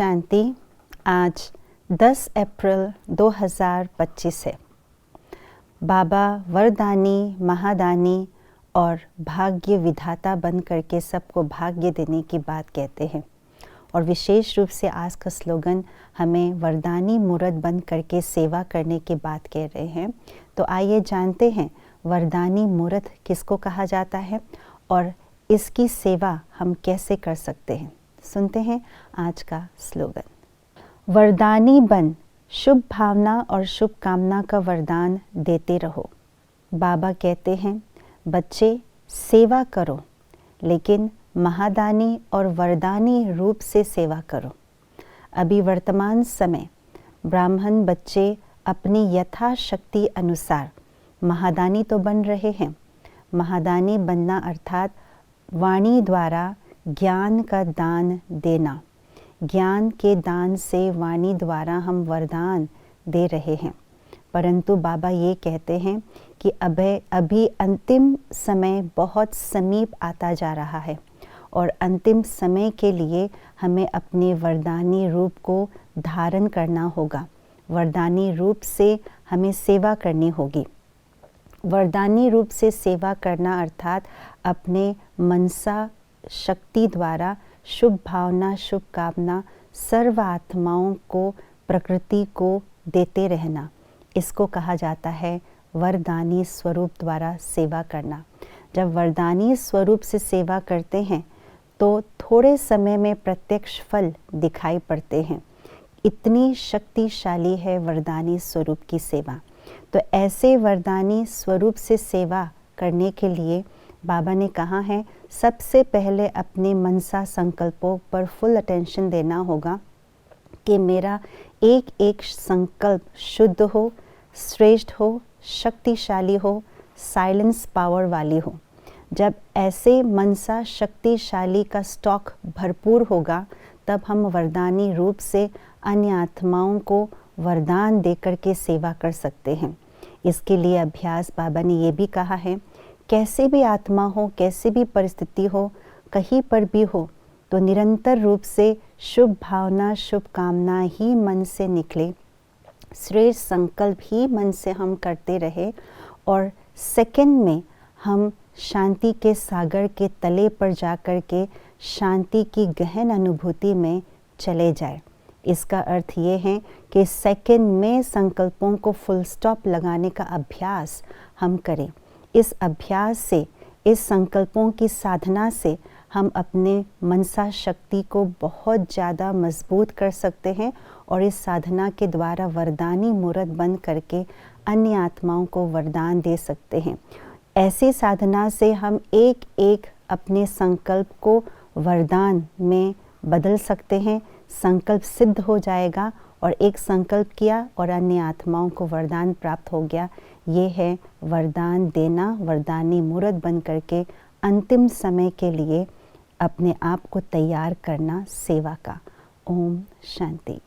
शांति। आज 10 अप्रैल 2025 है। बाबा वरदानी, महादानी और भाग्य विधाता बन करके सबको भाग्य देने की बात कहते हैं। और विशेष रूप से आज का स्लोगन हमें वरदानी मूर्त बन करके सेवा करने की बात कह रहे हैं। तो आइए जानते हैं वरदानी मूर्त किसको कहा जाता है और इसकी सेवा हम कैसे कर सकते हैं। सुनते हैं आज का स्लोगन। वरदानी बन, शुभ भावना और शुभ कामना का वरदान देते रहो। बाबा कहते हैं बच्चे सेवा करो, लेकिन महादानी और वरदानी रूप से सेवा करो। अभी वर्तमान समय ब्राह्मण बच्चे अपनी यथाशक्ति अनुसार महादानी तो बन रहे हैं। महादानी बनना अर्थात वाणी द्वारा ज्ञान का दान देना। ज्ञान के दान से वाणी द्वारा हम वरदान दे रहे हैं। परंतु बाबा ये कहते हैं कि अभी अंतिम समय बहुत समीप आता जा रहा है और अंतिम समय के लिए हमें अपने वरदानी रूप को धारण करना होगा। वरदानी रूप से हमें सेवा करनी होगी। वरदानी रूप से सेवा करना अर्थात अपने मनसा शक्ति द्वारा शुभ भावना, शुभ कामना सर्व आत्माओं को, प्रकृति को देते रहना। इसको कहा जाता है वरदानी स्वरूप द्वारा सेवा करना। जब वरदानी स्वरूप से सेवा करते हैं तो थोड़े समय में प्रत्यक्ष फल दिखाई पड़ते हैं। इतनी शक्तिशाली है वरदानी स्वरूप की सेवा। तो ऐसे वरदानी स्वरूप से सेवा करने के लिए बाबा ने कहा है सबसे पहले अपने मनसा संकल्पों पर फुल अटेंशन देना होगा कि मेरा एक एक संकल्प शुद्ध हो, श्रेष्ठ हो, शक्तिशाली हो, साइलेंस पावर वाली हो। जब ऐसे मनसा शक्तिशाली का स्टॉक भरपूर होगा तब हम वरदानी रूप से अन्य आत्माओं को वरदान देकर के सेवा कर सकते हैं। इसके लिए अभ्यास बाबा ने ये भी कहा है कैसे भी आत्मा हो, कैसे भी परिस्थिति हो, कहीं पर भी हो, तो निरंतर रूप से शुभ भावना, शुभ कामना ही मन से निकले, श्रेष्ठ संकल्प ही मन से हम करते रहे और सेकंड में हम शांति के सागर के तले पर जाकर के शांति की गहन अनुभूति में चले जाए। इसका अर्थ ये है कि सेकंड में संकल्पों को फुल स्टॉप लगाने का अभ्यास हम करें। इस अभ्यास से, इस संकल्पों की साधना से हम अपने मनसा शक्ति को बहुत ज़्यादा मजबूत कर सकते हैं और इस साधना के द्वारा वरदानी मूर्त बन करके अन्य आत्माओं को वरदान दे सकते हैं। ऐसी साधना से हम एक एक अपने संकल्प को वरदान में बदल सकते हैं। संकल्प सिद्ध हो जाएगा और एक संकल्प किया और अन्य आत्माओं को वरदान प्राप्त हो गया। ये है वरदान देना, वरदानी मूर्त बन करके अंतिम समय के लिए अपने आप को तैयार करना सेवा का। ओम शांति।